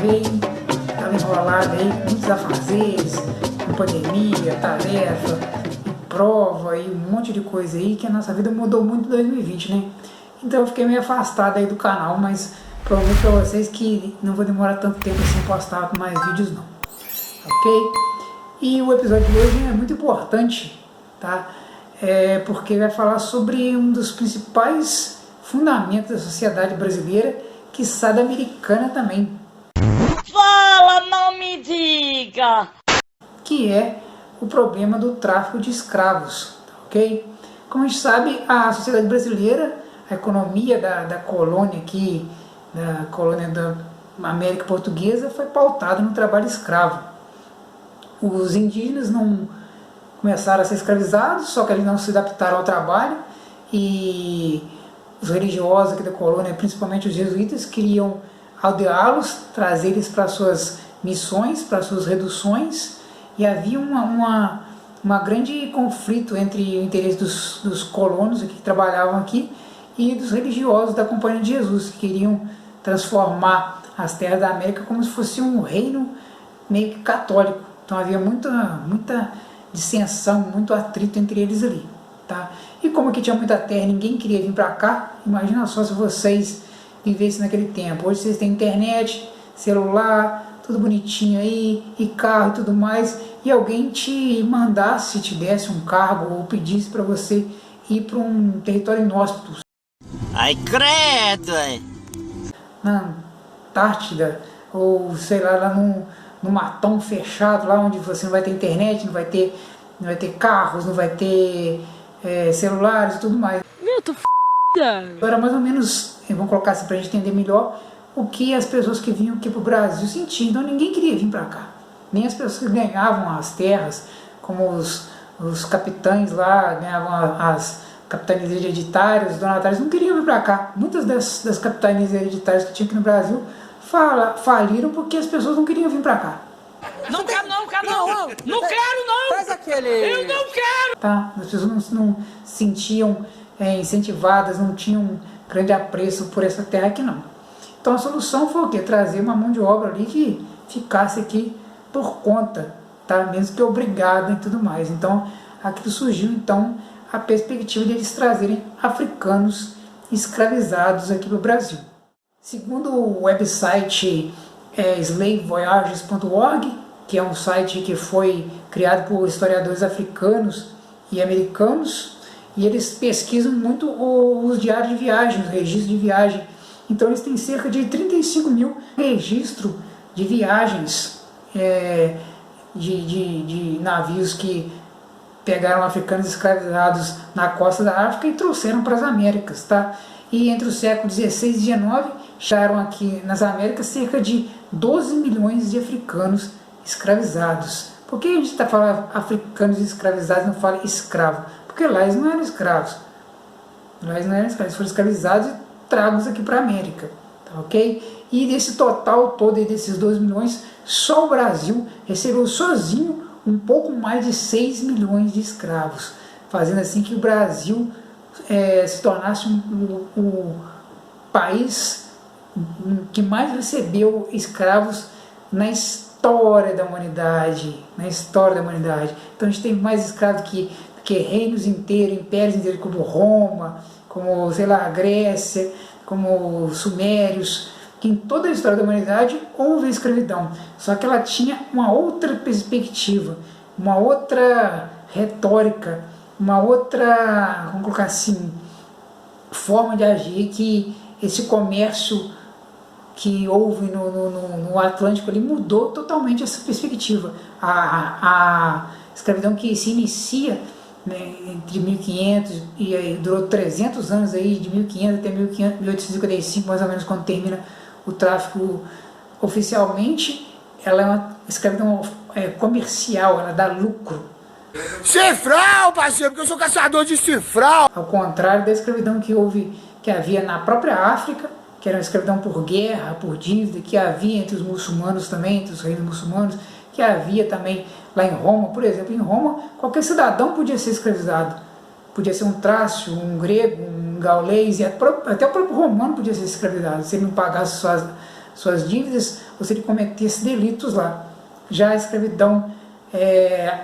escrever, estava enrolado aí com muitos afazeres, com pandemia, tarefa, prova e um monte de coisa aí, que a nossa vida mudou muito em 2020, né? Então eu fiquei meio afastado aí do canal, mas prometo pra vocês que não vou demorar tanto tempo sem postar mais vídeos não, ok? E o episódio de hoje é muito importante, tá? Porque vai falar sobre um dos principais fundamentos da sociedade brasileira, quiçá da americana também. Fala, não me diga! Que é o problema do tráfico de escravos, ok? Como a gente sabe, a sociedade brasileira, a economia da colônia aqui, da colônia da América Portuguesa, foi pautada no trabalho escravo. Os indígenas não começaram a ser escravizados, só que eles não se adaptaram ao trabalho, e os religiosos aqui da colônia, principalmente os jesuítas, queriam aldeá-los, trazer eles para suas missões, para suas reduções, e havia uma grande conflito entre o interesse dos colonos que trabalhavam aqui e dos religiosos da Companhia de Jesus, que queriam transformar as terras da América como se fosse um reino meio que católico. Então havia muita dissensão, muito atrito entre eles ali, tá? E como aqui tinha muita terra e ninguém queria vir para cá, imagina só se vocês vivessem naquele tempo. Hoje vocês têm internet, celular, tudo bonitinho aí, e carro e tudo mais, e alguém te mandasse, te desse um cargo ou pedisse para você ir para um território inóspito. Ai, credo! Na Antártida, ou sei lá num matão fechado, lá onde você não vai ter internet, não vai ter carros, não vai ter celulares e tudo mais. Meu, tô f***da! Agora, mais ou menos, vamos colocar assim pra gente entender melhor o que as pessoas que vinham aqui pro Brasil sentiam. Então ninguém queria vir para cá, nem as pessoas que ganhavam as terras, como os capitães lá, ganhavam as capitanias hereditárias, os donatários, não queriam vir para cá. Muitas das capitanias hereditárias que tinha aqui no Brasil faliram porque as pessoas não queriam vir para cá. Não quero não! Não quero não! Faz aquele... Eu não quero! Tá? As pessoas não se sentiam incentivadas, não tinham grande apreço por essa terra aqui não. Então a solução foi o quê? Trazer uma mão de obra ali que ficasse aqui por conta, tá? Mesmo que obrigada e tudo mais. Então aqui surgiu então a perspectiva de eles trazerem africanos escravizados aqui no Brasil. Segundo o website slavevoyages.org, que é um site que foi criado por historiadores africanos e americanos, e eles pesquisam muito os diários de viagem, os registros de viagem. Então eles têm cerca de 35 mil registros de viagens de navios que pegaram africanos escravizados na costa da África e trouxeram para as Américas, tá? E entre os séculos 16 e 19 chegaram aqui nas Américas cerca de 12 milhões de africanos escravizados. Por que a gente está falando africanos escravizados e não fala escravo? Porque lá eles não eram escravos. Lá eles não eram escravos, eles foram escravizados e tragos aqui para a América, tá, ok? E desse total todo, e desses 12 milhões, só o Brasil recebeu sozinho um pouco mais de 6 milhões de escravos, fazendo assim que o Brasil se tornasse o país que mais recebeu escravos na história da humanidade, Então a gente tem mais escravos que reinos inteiros, impérios inteiros, como Roma, como, sei lá, a Grécia, como os Sumérios, que em toda a história da humanidade houve escravidão, só que ela tinha uma outra perspectiva, uma outra retórica, uma outra, vamos colocar assim, forma de agir, que esse comércio que houve no Atlântico ali mudou totalmente essa perspectiva. A escravidão que se inicia, né, entre 1500 e aí durou 300 anos, aí, de 1500 até 1855, mais ou menos, quando termina o tráfico oficialmente, ela é uma escravidão comercial, ela dá lucro. Cifral, parceiro, porque eu sou caçador de cifral. Ao contrário da escravidão que havia na própria África, que era uma escravidão por guerra, por dívida, que havia entre os muçulmanos também, entre os reinos muçulmanos, que havia também lá em Roma. Por exemplo, em Roma, qualquer cidadão podia ser escravizado. Podia ser um trácio, um grego, um gaulês, e até o próprio romano podia ser escravizado, se ele não pagasse suas dívidas ou se ele cometesse delitos lá. Já a escravidão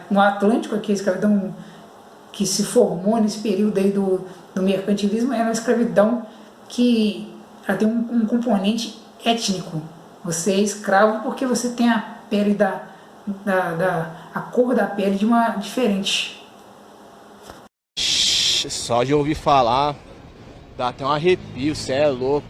no Atlântico, aqui a escravidão que se formou nesse período aí do mercantilismo, era uma escravidão que ela tem um componente étnico. Você é escravo porque você tem a pele a cor da pele de uma diferente. Só de ouvir falar, dá até um arrepio, cê é louco.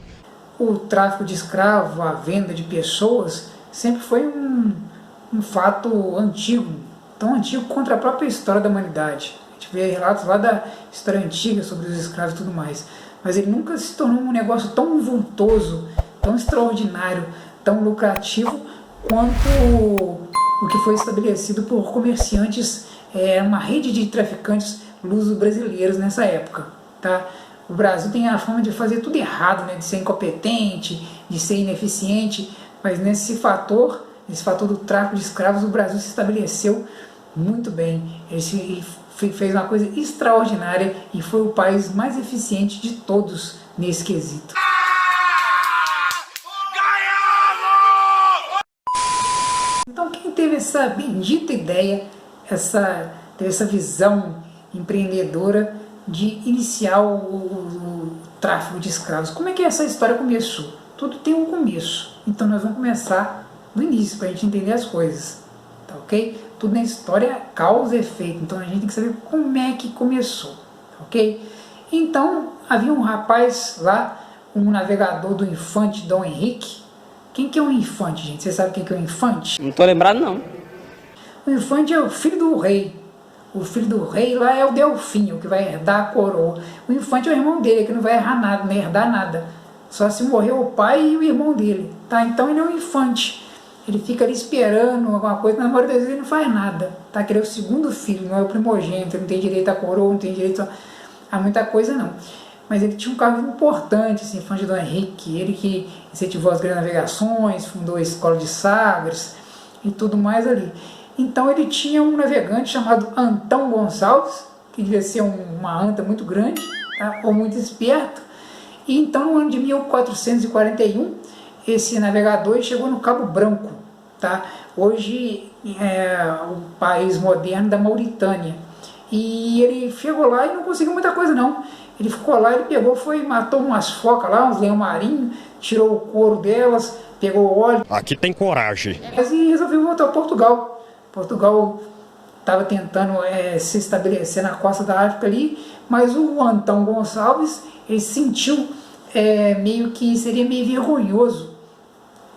O tráfico de escravo, a venda de pessoas, sempre foi um fato antigo, tão antigo quanto a própria história da humanidade. A gente vê relatos lá da história antiga sobre os escravos e tudo mais. Mas ele nunca se tornou um negócio tão vultoso, tão extraordinário, tão lucrativo quanto o que foi estabelecido por comerciantes, uma rede de traficantes luso-brasileiros nessa época. Tá? O Brasil tem a fama de fazer tudo errado, né? De ser incompetente, de ser ineficiente, mas nesse fator do tráfico de escravos, o Brasil se estabeleceu muito bem. Ele fez uma coisa extraordinária e foi o país mais eficiente de todos nesse quesito. Então quem teve essa bendita ideia, teve essa visão empreendedora de iniciar o tráfico de escravos? Como é que essa história começou? Tudo tem um começo, então nós vamos começar do início para a gente entender as coisas, tá ok? Tudo na história é causa e efeito, então a gente tem que saber como é que começou, tá ok? Então havia um rapaz lá, um navegador do infante Dom Henrique. Quem que é um infante, gente? Você sabe quem que é um infante? Não tô lembrado, não. O infante é o filho do rei. O filho do rei lá é o Delfim, o que vai herdar a coroa. O infante é o irmão dele, que não vai herdar nada, nem herdar nada. Só se morrer o pai e o irmão dele, tá? Então ele é um infante. Ele fica ali esperando alguma coisa, na maioria das vezes ele não faz nada, tá? Que ele é o segundo filho, não é o primogênito, ele não tem direito à coroa, não tem direito a muita coisa, não. Mas ele tinha um cargo importante, esse infante Dom Henrique, ele que incentivou as grandes navegações, fundou a escola de Sagres e tudo mais ali. Então ele tinha um navegante chamado Antão Gonçalves, que devia ser uma anta muito grande, tá? Ou muito esperto. E então no ano de 1441, esse navegador chegou no Cabo Branco, tá? Hoje é o país moderno da Mauritânia. E ele chegou lá e não conseguiu muita coisa não. Ele ficou lá, ele pegou, matou umas focas lá, uns leão marinhos, tirou o couro delas, pegou o óleo. Aqui tem coragem. E resolveu voltar a Portugal. Portugal estava tentando se estabelecer na costa da África ali, mas o Antão Gonçalves, ele sentiu meio que seria meio vergonhoso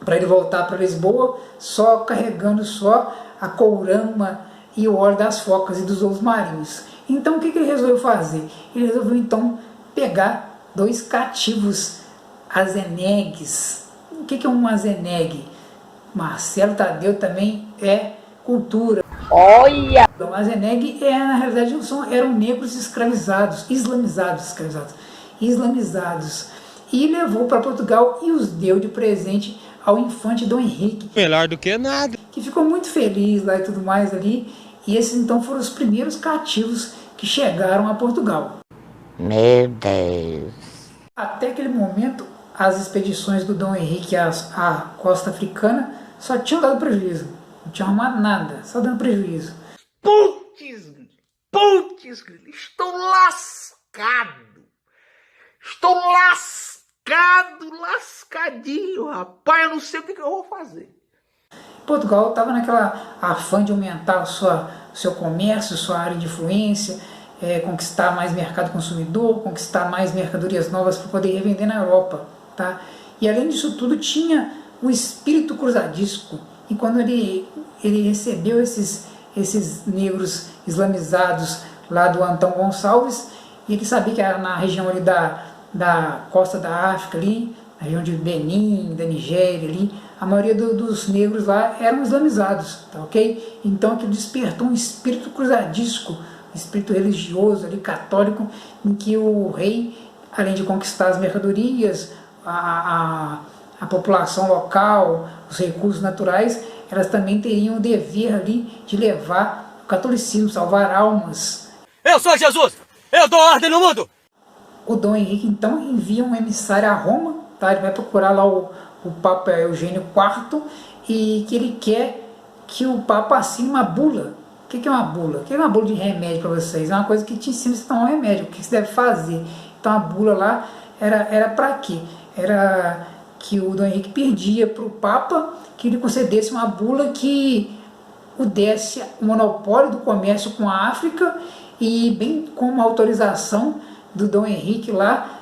para ele voltar para Lisboa, só carregando só a courama e o óleo das focas e dos ovos marinhos. Então o que ele resolveu fazer? Ele resolveu então pegar 2 cativos azenegues. O que é um azenegue? Marcelo Tadeu também é cultura. Olha! Então, azenegue na realidade eram negros islamizados, e levou para Portugal e os deu de presente ao infante Dom Henrique. Melhor do que nada. Que ficou muito feliz lá e tudo mais ali. E esses então foram os primeiros cativos que chegaram a Portugal. Meu Deus. Até aquele momento, as expedições do Dom Henrique à costa africana só tinham dado prejuízo. Não tinha arrumado nada, só dando prejuízo. Putz, estou lascado. Estou lascadinho, rapaz. Eu não sei o que eu vou fazer. Portugal estava naquela afã de aumentar seu comércio, sua área de influência, conquistar mais mercado consumidor, conquistar mais mercadorias novas para poder revender na Europa. Tá? E além disso tudo, tinha o espírito cruzadisco. E quando ele recebeu esses negros islamizados lá do Antão Gonçalves, ele sabia que era na região ali da costa da África, ali, na região de Benin, da Nigéria, ali, a maioria dos negros lá eram islamizados, tá ok? Então aquilo despertou um espírito cruzadisco, um espírito religioso, ali, católico, em que o rei, além de conquistar as mercadorias, a população local, os recursos naturais, elas também teriam o dever ali de levar o catolicismo, salvar almas. Eu sou Jesus! Eu dou ordem no mundo! O Dom Henrique então envia um emissário a Roma, tá? Ele vai procurar lá o o Papa Eugênio IV, e que ele quer que o Papa assine uma bula. O que é uma bula? O que é uma bula de remédio para vocês? É uma coisa que te ensina a tomar um remédio, o que você deve fazer. Então a bula lá era para quê? Era que o Dom Henrique pedia para o Papa que ele concedesse uma bula que o desse o monopólio do comércio com a África, e bem como a autorização do Dom Henrique lá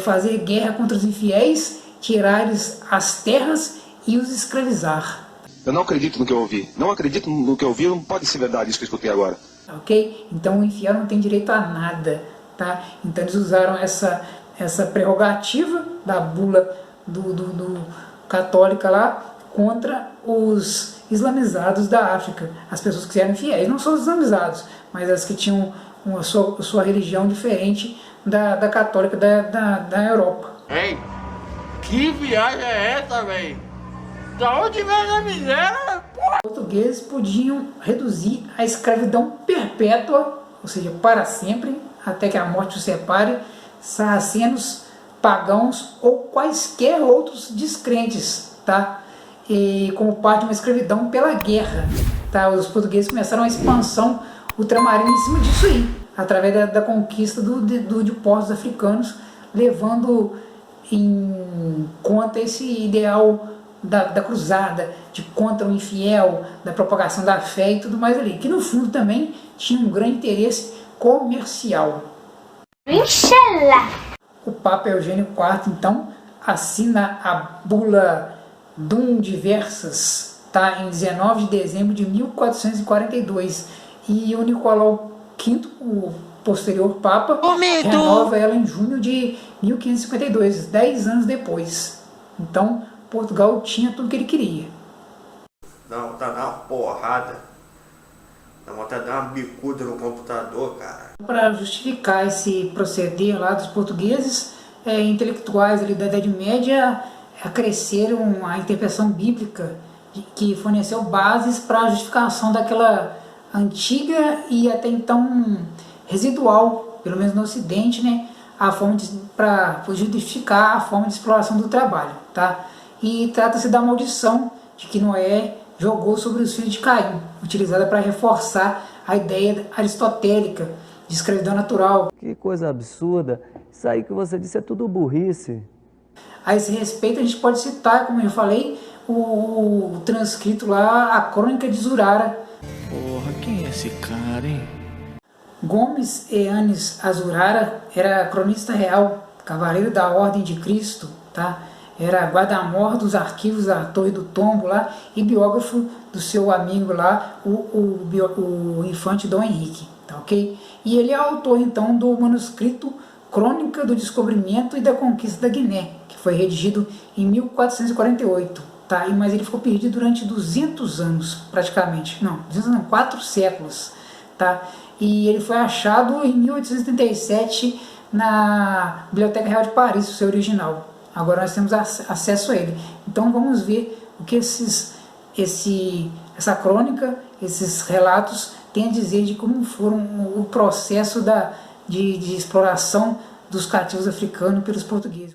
fazer guerra contra os infiéis, tirar-lhes as terras e os escravizar. Eu não acredito no que eu ouvi. Não acredito no que eu ouvi, não pode ser verdade isso que eu escutei agora. Ok? Então o infiel não tem direito a nada, tá? Então eles usaram essa prerrogativa da bula do católica lá contra os islamizados da África, as pessoas que eram infiéis, não só os islamizados, mas as que tinham a sua religião diferente da católica da Europa. Ei, que viagem é essa, velho? Da onde vem a miséria? Os portugueses podiam reduzir a escravidão perpétua, ou seja, para sempre, até que a morte os separe, sarracenos, pagãos ou quaisquer outros descrentes, tá? E como parte de uma escravidão pela guerra, tá? Os portugueses começaram a expansão ultramarina em cima disso aí, através da conquista de povos africanos, levando em conta esse ideal da cruzada, de contra o infiel, da propagação da fé e tudo mais ali, que no fundo também tinha um grande interesse comercial. Inxalá! O Papa Eugênio IV, então, assina a bula Dum Diversas, tá, em 19 de dezembro de 1442, e o Nicolau V, o posterior Papa, renova ela em junho de 1552, 10 anos depois. Então, Portugal tinha tudo que ele queria. Dá vontade de dar uma porrada. Dá vontade de dar uma bicuda no computador, cara. Para justificar esse proceder lá dos portugueses, intelectuais ali da Idade Média acresceram a interpretação bíblica que forneceu bases para a justificação daquela antiga e até então residual, pelo menos no Ocidente, né, a forma para justificar a forma de exploração do trabalho, tá? E trata-se da maldição de que Noé jogou sobre os filhos de Caim, utilizada para reforçar a ideia aristotélica de escravidão natural. Que coisa absurda, isso aí que você disse é tudo burrice. A esse respeito a gente pode citar, como eu falei, o transcrito lá, a Crônica de Zurara. Porra, quem é esse cara, hein? Gomes Eanes Azurara era cronista real, cavaleiro da Ordem de Cristo, tá? Era guarda-mor dos arquivos da Torre do Tombo lá e biógrafo do seu amigo lá, o infante Dom Henrique, tá ok? E ele é autor então do manuscrito Crônica do Descobrimento e da Conquista da Guiné, que foi redigido em 1448, tá? Mas ele ficou perdido durante 200 anos, praticamente, não, 200 não, 4 séculos, tá? E ele foi achado em 1837 na Biblioteca Real de Paris, o seu original. Agora nós temos acesso a ele. Então vamos ver o que essa crônica, esses relatos têm a dizer de como foram o processo de exploração dos cativos africanos pelos portugueses.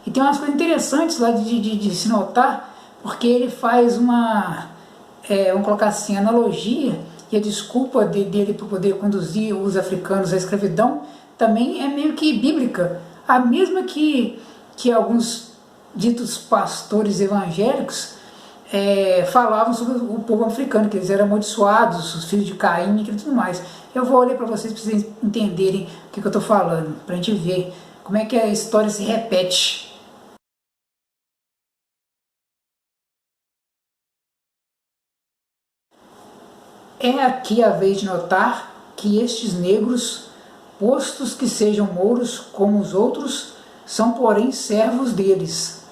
E tem umas coisas interessantes lá de se notar, porque ele faz vamos colocar assim, analogia, e a desculpa dele para poder conduzir os africanos à escravidão também é meio que bíblica. A mesma que alguns ditos pastores evangélicos falavam sobre o povo africano, que eles eram amaldiçoados, os filhos de Caim e tudo mais. Eu vou ler para vocês entenderem o que eu estou falando, para a gente ver como é que a história se repete. É aqui a vez de notar que estes negros, postos que sejam mouros como os outros, são porém servos deles,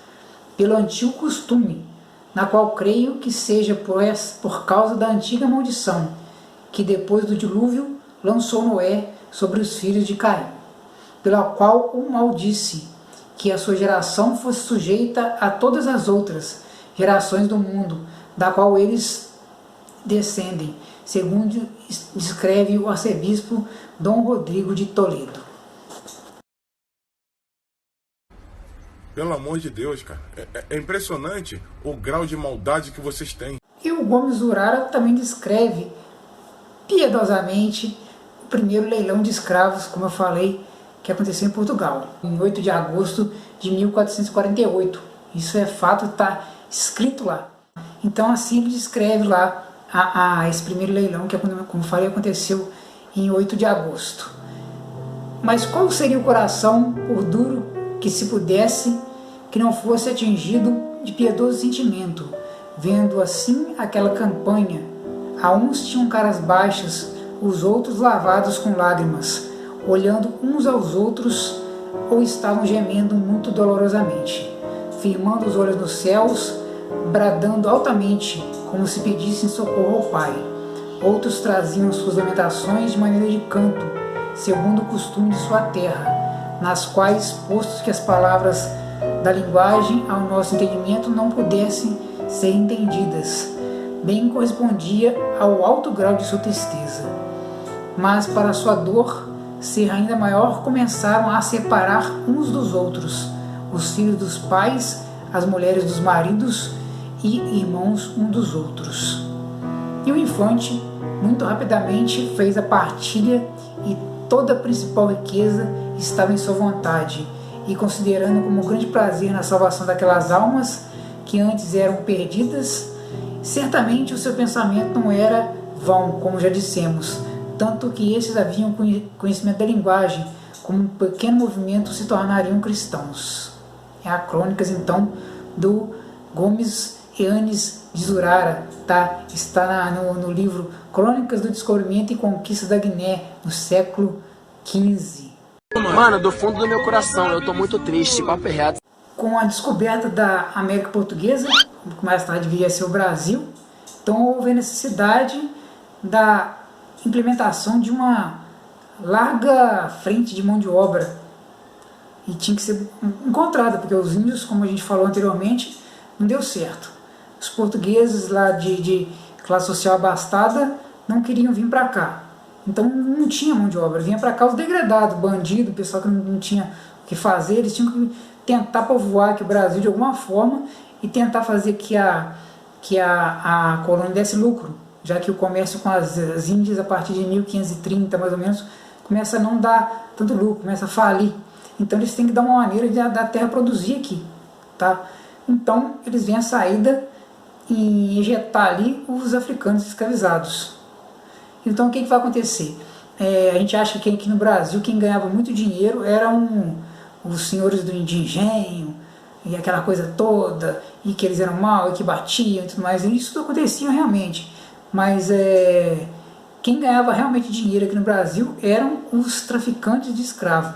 pelo antigo costume, na qual creio que seja por causa da antiga maldição, que depois do dilúvio lançou Noé sobre os filhos de Caim, pela qual o maldisse, que a sua geração fosse sujeita a todas as outras gerações do mundo, da qual eles descendem, segundo descreve o arcebispo Dom Rodrigo de Toledo. Pelo amor de Deus, cara. É impressionante o grau de maldade que vocês têm. E o Gomes Urara também descreve piedosamente o primeiro leilão de escravos, como eu falei, que aconteceu em Portugal, em 8 de agosto de 1448. Isso é fato, está escrito lá. Então assim ele descreve lá esse primeiro leilão, que, como eu falei, aconteceu em 8 de agosto. Mas qual seria o coração, por duro que se pudesse, que não fosse atingido de piedoso sentimento, vendo assim aquela campanha? A uns tinham caras baixas, os outros lavados com lágrimas, olhando uns aos outros, ou estavam gemendo muito dolorosamente, firmando os olhos nos céus, bradando altamente, como se pedissem socorro ao Pai. Outros traziam suas lamentações de maneira de canto, segundo o costume de sua terra, nas quais, postos que as palavras da linguagem ao nosso entendimento não pudessem ser entendidas, bem correspondia ao alto grau de sua tristeza. Mas para sua dor ser ainda maior, começaram a separar uns dos outros, os filhos dos pais, as mulheres dos maridos e irmãos um dos outros. E o infante muito rapidamente fez a partilha, e toda a principal riqueza estava em sua vontade, e considerando como um grande prazer na salvação daquelas almas que antes eram perdidas, certamente o seu pensamento não era vão, como já dissemos, tanto que esses haviam conhecimento da linguagem, como um pequeno movimento se tornariam cristãos. É a crônicas então do Gomes Eanes de Zurara, tá? Está no livro Crônicas do Descobrimento e Conquista da Guiné, no século XV. Mano, do fundo do meu coração, eu tô muito triste, papo reto. Com a descoberta da América Portuguesa, que mais tarde viria a ser o Brasil, então houve a necessidade da implementação de uma larga frente de mão de obra, e tinha que ser encontrada, porque os índios, como a gente falou anteriormente, não deu certo. Os portugueses lá de classe social abastada não queriam vir para cá, então não tinha mão de obra, vinha para cá os degradados, bandido, pessoal que não tinha o que fazer. Eles tinham que tentar povoar aqui o Brasil de alguma forma e tentar fazer que a colônia desse lucro, já que o comércio com as Índias a partir de 1530 mais ou menos começa a não dar tanto lucro, começa a falir. Então eles têm que dar uma maneira da terra produzir aqui, tá? Então eles veem a saída e injetar ali os africanos escravizados. Então o que vai acontecer? A gente acha que aqui no Brasil quem ganhava muito dinheiro eram os senhores de engenho e aquela coisa toda, e que eles eram mal e que batiam e tudo mais, e isso tudo acontecia realmente. Mas quem ganhava realmente dinheiro aqui no Brasil eram os traficantes de escravos,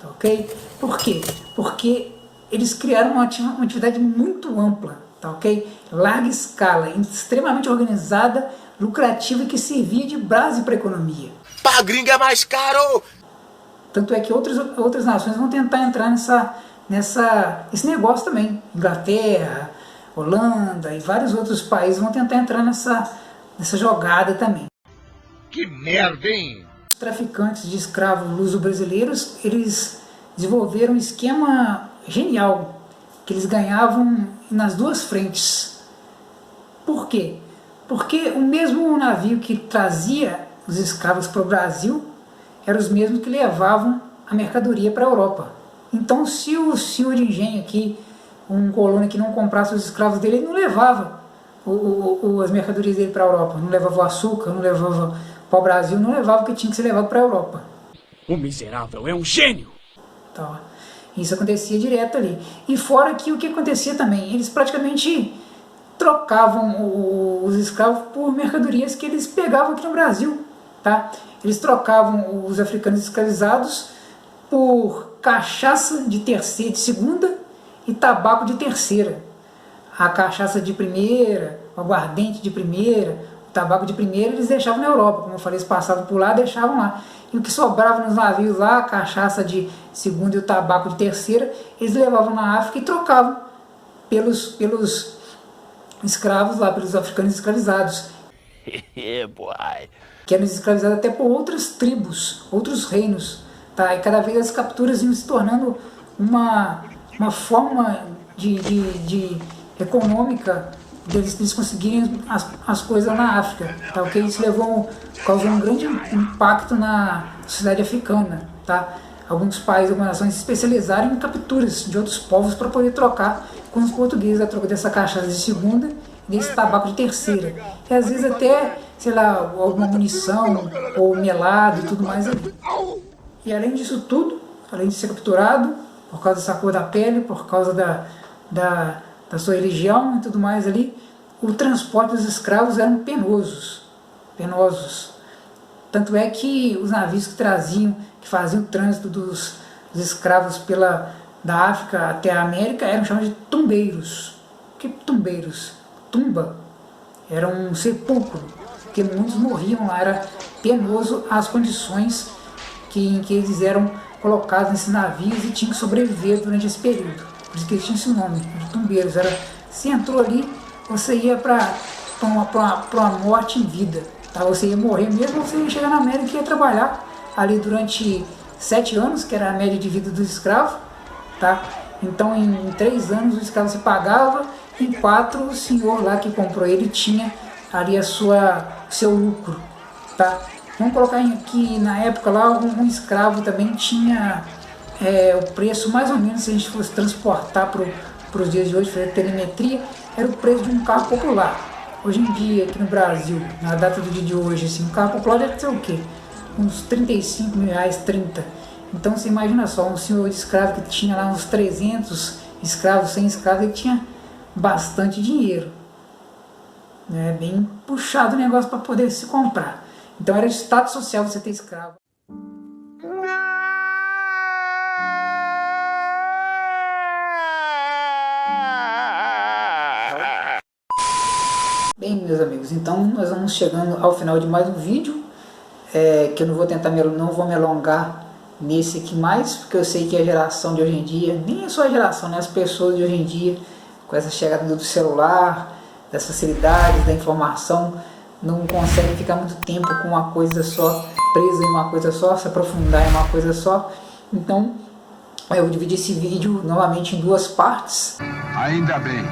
tá, ok? Por quê? Porque eles criaram uma atividade muito ampla, tá, ok? Larga escala, extremamente organizada, lucrativa, e que servia de base para a economia. Pra gringa é mais caro! Tanto é que outras nações vão tentar entrar nesse negócio também. Inglaterra, Holanda e vários outros países vão tentar entrar nessa jogada também. Que merda, hein? Os traficantes de escravos luso-brasileiros, eles desenvolveram um esquema genial, que eles ganhavam nas duas frentes. Por quê? Porque o mesmo navio que trazia os escravos para o Brasil eram os mesmos que levavam a mercadoria para a Europa. Então, se o senhor de engenho aqui, um colono que não comprasse os escravos dele, ele não levava as mercadorias dele para a Europa, não levava o açúcar, não levava para o Brasil, não levava o que tinha que ser levado para a Europa. O miserável é um gênio! Então, isso acontecia direto ali. E fora que o que acontecia também, eles praticamente trocavam os escravos por mercadorias que eles pegavam aqui no Brasil, tá? Eles trocavam os africanos escravizados por cachaça de segunda e tabaco de terceira. A cachaça de primeira, o aguardente de primeira, o tabaco de primeira eles deixavam na Europa, como eu falei, eles passavam por lá, deixavam lá. E o que sobrava nos navios lá, a cachaça de segunda e o tabaco de terceira, eles levavam na África e trocavam pelos escravos lá, pelos africanos escravizados. Que eram escravizados até por outras tribos, outros reinos, tá? E cada vez as capturas iam se tornando uma uma forma de econômica deles conseguirem as coisas na África, tá? O que isso causou um grande impacto na sociedade africana, tá? Alguns países, algumas nações se especializaram em capturas de outros povos para poder trocar com os portugueses, a troca dessa cachaça de segunda e desse tabaco de terceira. E às vezes até, sei lá, alguma munição ou melado e tudo mais ali. E além disso tudo, além de ser capturado, por causa dessa cor da pele, por causa da sua religião e tudo mais ali, o transporte dos escravos eram penosos. Tanto é que os navios que faziam o trânsito dos escravos da África até a América eram chamados de tumbeiros. Que tumbeiros? Tumba era um sepulcro, porque muitos morriam lá, era penoso as condições em que eles eram colocados nesses navios e tinham que sobreviver durante esse período. Por isso que eles tinham esse nome, de tumbeiros. Se entrou ali, você ia para uma morte em vida. Tá? Você ia morrer mesmo, você ia chegar na América e ia trabalhar ali durante 7 anos, que era a média de vida dos escravos. Tá? Então em 3 anos o escravo se pagava, em 4 o senhor lá que comprou ele tinha ali seu lucro. Tá? Vamos colocar aqui, na época lá, um escravo também tinha o preço, mais ou menos, se a gente fosse transportar para os dias de hoje, fazer telemetria, era o preço de um carro popular. Hoje em dia, aqui no Brasil, na data do dia de hoje, assim, um carro popular deve ser o quê? Uns 35 mil reais, 30. Então você imagina só, um senhor de escravo que tinha lá uns 300 escravos, 100 escravos, ele tinha bastante dinheiro. É bem puxado o negócio para poder se comprar. Então era de status social você ter escravo. Bem, meus amigos, então nós vamos chegando ao final de mais um vídeo, que eu não vou me alongar nesse aqui mais, porque eu sei que a geração de hoje em dia, nem é só a geração, né, as pessoas de hoje em dia, com essa chegada do celular, das facilidades, da informação, não conseguem ficar muito tempo com uma coisa só, presa em uma coisa só, se aprofundar em uma coisa só. Então eu vou dividir esse vídeo novamente em 2 partes. Ainda bem.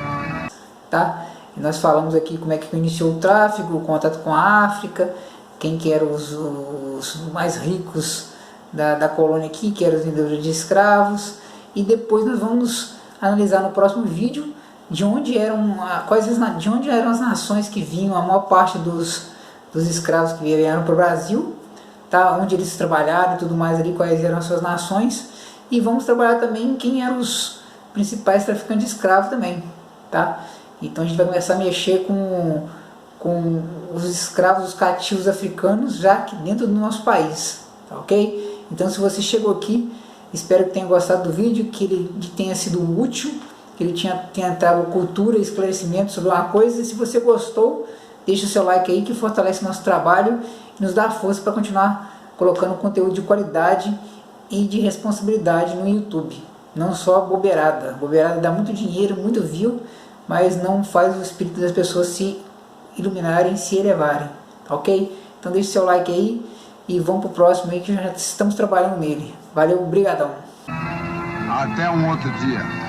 Tá? E nós falamos aqui como é que iniciou o tráfico, o contato com a África, quem que eram os mais ricos da colônia aqui, que eram os vendedores de escravos, e depois nós vamos analisar no próximo vídeo de onde eram as nações que vinham, a maior parte dos escravos que vieram para o Brasil, tá? Onde eles trabalharam e tudo mais ali, quais eram as suas nações, e vamos trabalhar também quem eram os principais traficantes de escravos também, tá? Então a gente vai começar a mexer com os escravos, os cativos africanos, já aqui dentro do nosso país, tá ok? Então se você chegou aqui, espero que tenha gostado do vídeo, que ele tenha sido útil, que ele tenha trago cultura e esclarecimento sobre uma coisa. E se você gostou, deixa o seu like aí, que fortalece nosso trabalho e nos dá força para continuar colocando conteúdo de qualidade e de responsabilidade no YouTube. Não só bobeirada. Bobeirada dá muito dinheiro, muito view, mas não faz o espírito das pessoas se iluminarem, se elevarem, tá ok? Então deixa o seu like aí e vamos pro próximo aí, que já estamos trabalhando nele. Valeu, brigadão. Até um outro dia.